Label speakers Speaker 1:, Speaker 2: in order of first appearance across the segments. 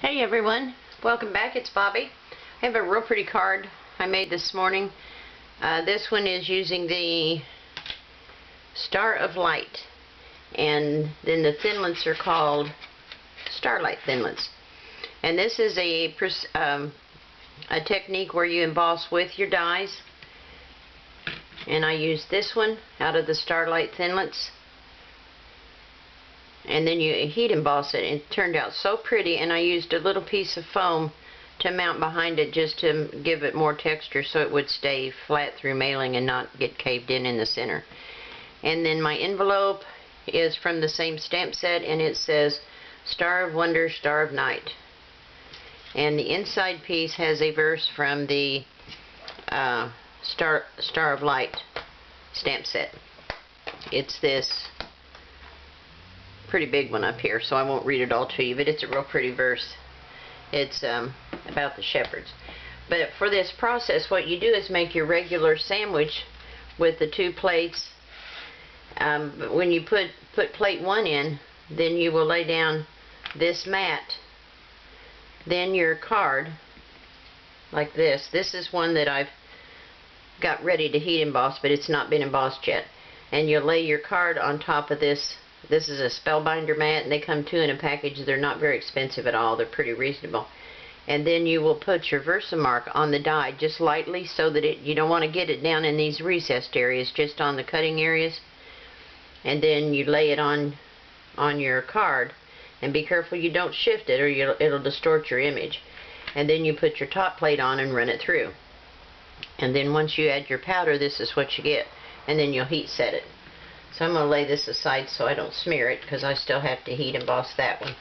Speaker 1: Hey everyone, welcome back. It's Bobby. I have a real pretty card I made this morning. This one is using the Star of Light, and then the Thinlits are called Starlight Thinlits. And this is a technique where you emboss with your dies, and I used this one out of the Starlight Thinlits. And then you heat emboss it, and it turned out so pretty. And I used a little piece of foam to mount behind it just to give it more texture so it would stay flat through mailing and not get caved in the center. And then my envelope is from the same stamp set, and it says Star of Wonder, Star of Night. And the inside piece has a verse from the Star of Light stamp set. It's this pretty big one up here, so I won't read it all to you, but it's a real pretty verse. It's about the shepherds. But for this process, what you do is make your regular sandwich with the two plates. When you put plate 1 in, then you will lay down this mat, then your card, like this. This is one that I've got ready to heat emboss, but it's not been embossed yet. And you'll lay your card on top of this. This is a spellbinder mat, and they come 2 in a package. They're not very expensive at all. They're pretty reasonable. And then you will put your Versamark on the die just lightly, so that you don't want to get it down in these recessed areas, just on the cutting areas. And then you lay it on your card, and be careful you don't shift it, or it'll distort your image. And then you put your top plate on and run it through. And then once you add your powder, this is what you get. And then you'll heat set it. So I'm going to lay this aside so I don't smear it, because I still have to heat emboss that one.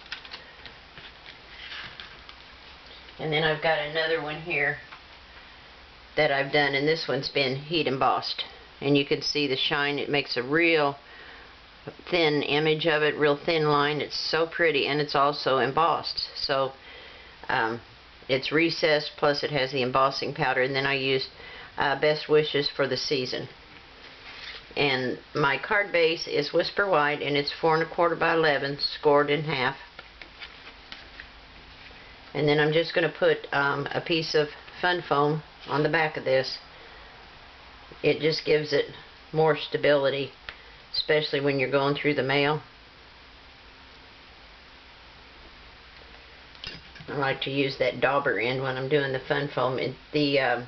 Speaker 1: And then I've got another one here that I've done, and this one's been heat embossed. And you can see the shine. It makes a real thin image of it, real thin line. It's so pretty, and it's also embossed. So it's recessed, plus it has the embossing powder. And then I used Best Wishes for the Season. And my card base is Whisper White, and it's 4 1/4 by 11, scored in half. And then I'm just going to put a piece of fun foam on the back of this. It just gives it more stability, especially when you're going through the mail. I like to use that dauber end when I'm doing the fun foam. The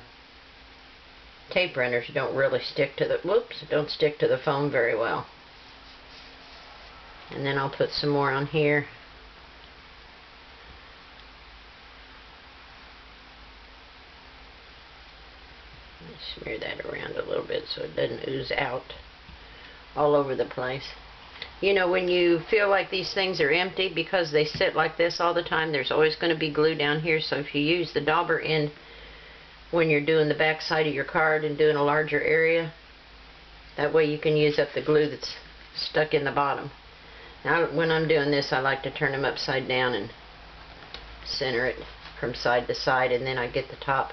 Speaker 1: tape runners don't really stick to the foam very well. And then I'll put some more on here. Smear that around a little bit so it doesn't ooze out all over the place. You know, when you feel like these things are empty, because they sit like this all the time, there's always going to be glue down here. So if you use the dauber end when you're doing the back side of your card and doing a larger area, that way you can use up the glue that's stuck in the bottom. Now when I'm doing this, I like to turn them upside down and center it from side to side, and then I get the top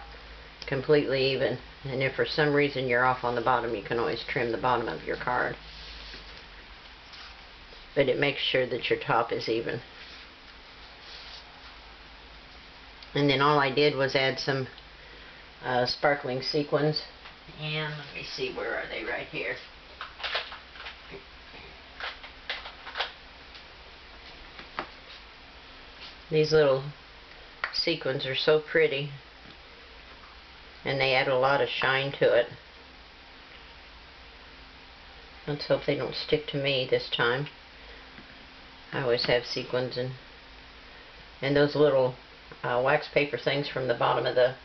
Speaker 1: completely even. And if for some reason you're off on the bottom, you can always trim the bottom of your card. But it makes sure that your top is even. And then all I did was add some sparkling sequins, and let me see, where are they? Right here. These little sequins are so pretty, and they add a lot of shine to it. Let's hope they don't stick to me this time. I always have sequins, and those little wax paper things from the bottom of the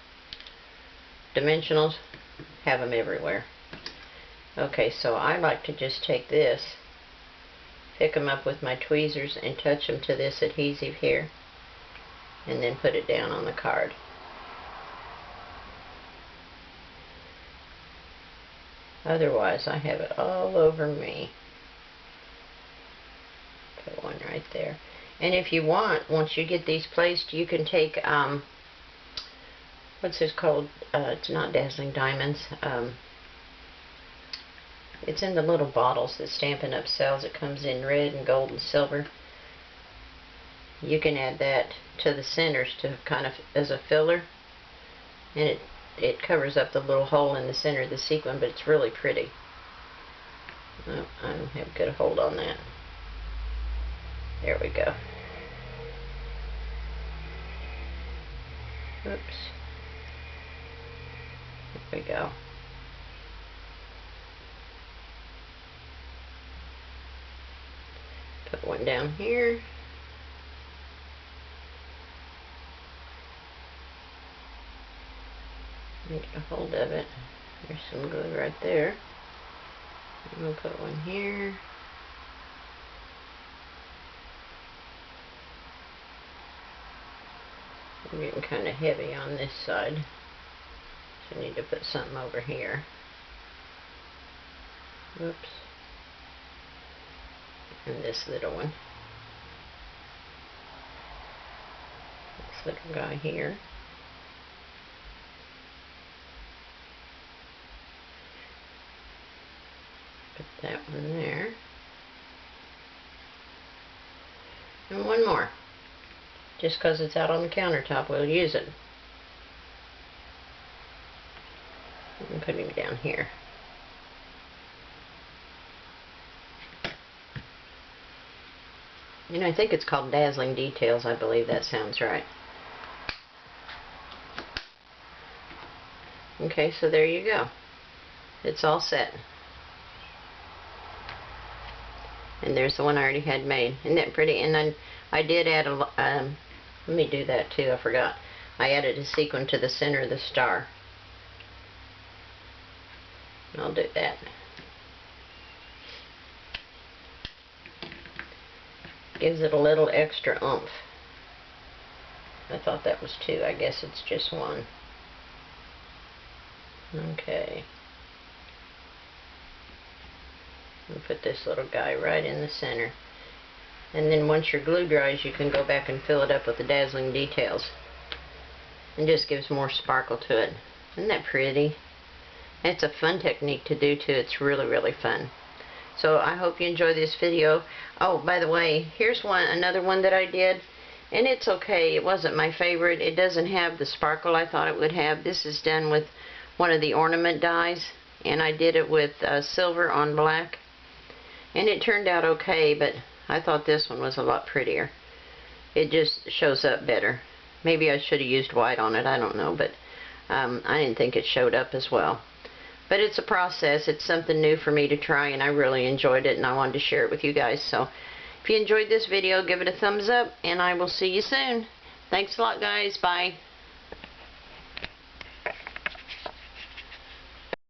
Speaker 1: dimensionals, have them everywhere. Okay, so I like to just take this, pick them up with my tweezers, and touch them to this adhesive here, and then put it down on the card. Otherwise, I have it all over me. Put one right there. And if you want, once you get these placed, you can take what's this called? It's not Dazzling Diamonds. It's in the little bottles that Stampin' Up! Sells. It comes in red and gold and silver. you can add that to the centers to kind of as a filler, and it covers up the little hole in the center of the sequin, but it's really pretty. Oh, I don't have good hold on that. There we go. Oops. There we go. Put one down here. Get a hold of it. There's some glue right there. And we'll put one here. I'm getting kind of heavy on this side, so I need to put something over here. Whoops. And this little one. This little guy here. Put that one there. And one more. Just because it's out on the countertop, we'll use it. And put him down here. You know, I think it's called Dazzling Details. I believe that sounds right. Okay, so there you go. It's all set. And there's the one I already had made. Isn't that pretty? And then I did add a, let me do that too, I forgot. I added a sequin to the center of the star. I'll do that. Gives it a little extra oomph. I thought that was two. I guess it's just one. Okay. I'll put this little guy right in the center. And then once your glue dries, you can go back and fill it up with the Dazzling Details. And just gives more sparkle to it. Isn't that pretty? It's a fun technique to do too. It's really, really fun. So I hope you enjoy this video. Oh, by the way, here's another one that I did. And it's okay. It wasn't my favorite. It doesn't have the sparkle I thought it would have. This is done with one of the ornament dies. And I did it with silver on black. And it turned out okay, but I thought this one was a lot prettier. It just shows up better. Maybe I should have used white on it, I don't know, but I didn't think it showed up as well. But it's a process. It's something new for me to try, and I really enjoyed it, and I wanted to share it with you guys. So if you enjoyed this video, give it a thumbs up, and I will see you soon. Thanks a lot, guys. Bye.